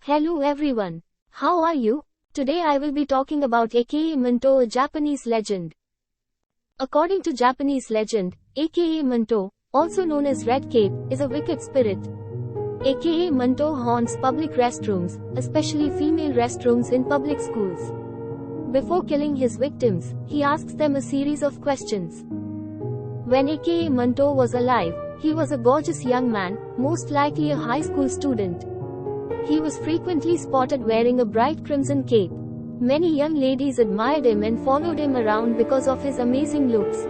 Hello everyone. How are you? Today I will be talking about Aka Manto, a Japanese legend. According to Japanese legend, Aka Manto, also known as Red Cape, is a wicked spirit. Aka Manto haunts public restrooms, especially female restrooms in public schools. Before killing his victims, he asks them a series of questions. When Aka Manto was alive, he was a gorgeous young man, most likely a high school student. He was frequently spotted wearing a bright crimson cape. Many young ladies admired him and followed him around because of his amazing looks.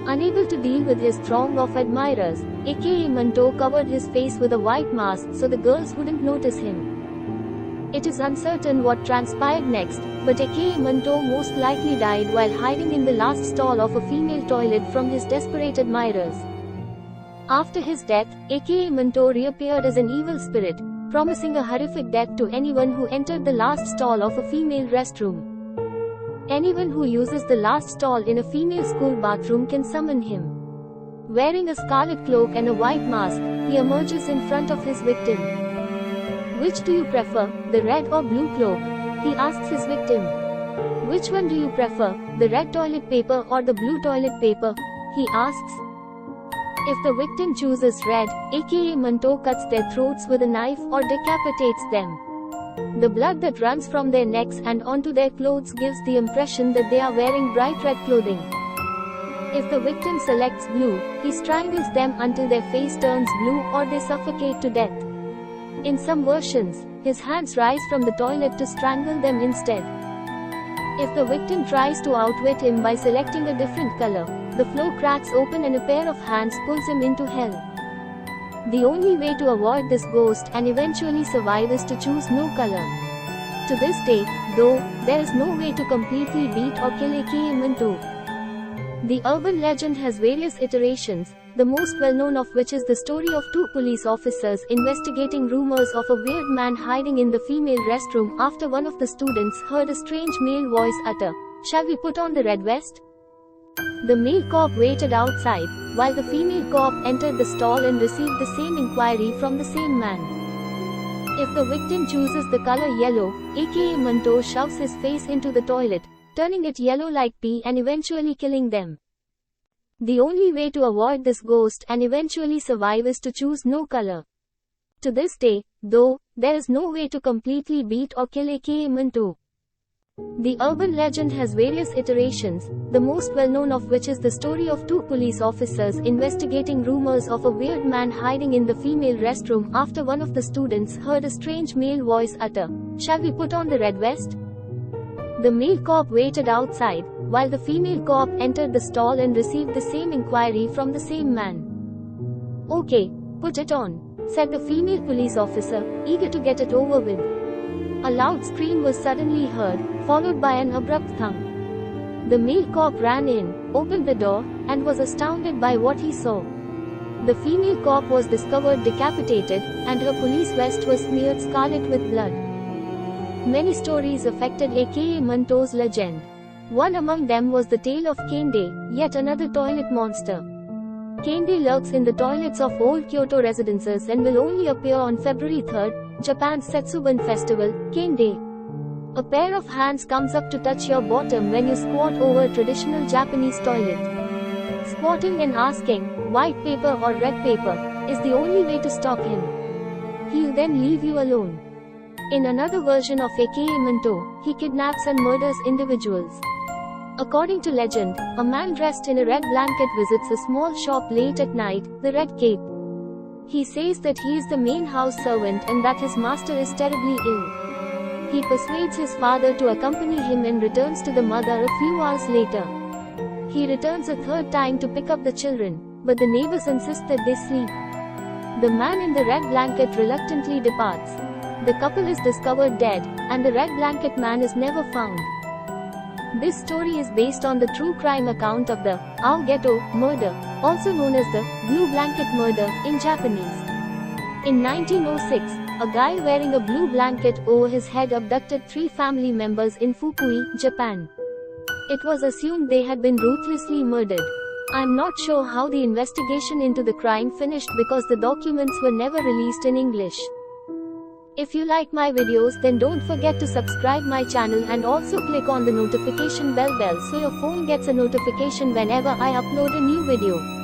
Unable to deal with his throng of admirers, Aka Manto covered his face with a white mask so the girls wouldn't notice him. It is uncertain what transpired next, but Aka Manto most likely died while hiding in the last stall of a female toilet from his desperate admirers. After his death, Aka Manto reappeared as an evil spirit, promising a horrific death to anyone who entered the last stall of a female restroom. Anyone who uses the last stall in a female school bathroom can summon him. Wearing a scarlet cloak and a white mask, he emerges in front of his victim. Which do you prefer, the red or blue cloak? He asks his victim. Which one do you prefer, the red toilet paper or the blue toilet paper? He asks. If the victim chooses red, Aka Manto cuts their throats with a knife or decapitates them. The blood that runs from their necks and onto their clothes gives the impression that they are wearing bright red clothing. If the victim selects blue, he strangles them until their face turns blue or they suffocate to death. In some versions, his hands rise from the toilet to strangle them instead. If the victim tries to outwit him by selecting a different color, the floor cracks open and a pair of hands pulls him into hell. The only way to avoid this ghost and eventually survive is to choose no color. To this day, though, there is no way to completely beat or kill Aka Manto. The urban legend has various iterations, the most well-known of which is the story of two police officers investigating rumors of a weird man hiding in the female restroom after one of the students heard a strange male voice utter, "Shall we put on the red vest?" The male cop waited outside, while the female cop entered the stall and received the same inquiry from the same man. If the victim chooses the color yellow, Aka Manto shoves his face into the toilet, turning it yellow like pee and eventually killing them. The only way to avoid this ghost and eventually survive is to choose no color. To this day, though, there is no way to completely beat or kill Aka Manto. The urban legend has various iterations, the most well-known of which is the story of two police officers investigating rumors of a weird man hiding in the female restroom after one of the students heard a strange male voice utter, "Shall we put on the red vest?" The male cop waited outside, while the female cop entered the stall and received the same inquiry from the same man. "Okay, put it on," said the female police officer, eager to get it over with. A loud scream was suddenly heard, followed by an abrupt thump. The male cop ran in, opened the door, and was astounded by what he saw. The female cop was discovered decapitated, and her police vest was smeared scarlet with blood. Many stories affected Aka Manto's legend. One among them was the tale of Kende, yet another toilet monster. Kende lurks in the toilets of old Kyoto residences and will only appear on February 3rd, Japan's Setsuban festival, Kende. A pair of hands comes up to touch your bottom when you squat over a traditional Japanese toilet. Squatting and asking, "White paper or red paper?" is the only way to stop him. He'll then leave you alone. In another version of Aka Manto, he kidnaps and murders individuals. According to legend, a man dressed in a red blanket visits a small shop late at night, the Red Cape. He says that he is the main house servant and that his master is terribly ill. He persuades his father to accompany him and returns to the mother a few hours later. He returns a third time to pick up the children, but the neighbors insist that they sleep. The man in the red blanket reluctantly departs. The couple is discovered dead, and the red blanket man is never found. This story is based on the true crime account of the Ao Ghetto murder, also known as the Blue Blanket Murder in Japanese. In 1906, a guy wearing a blue blanket over his head abducted 3 family members in Fukui, Japan. It was assumed they had been ruthlessly murdered. I'm not sure how the investigation into the crime finished because the documents were never released in English. If you like my videos, then don't forget to subscribe my channel and also click on the notification bell so your phone gets a notification whenever I upload a new video.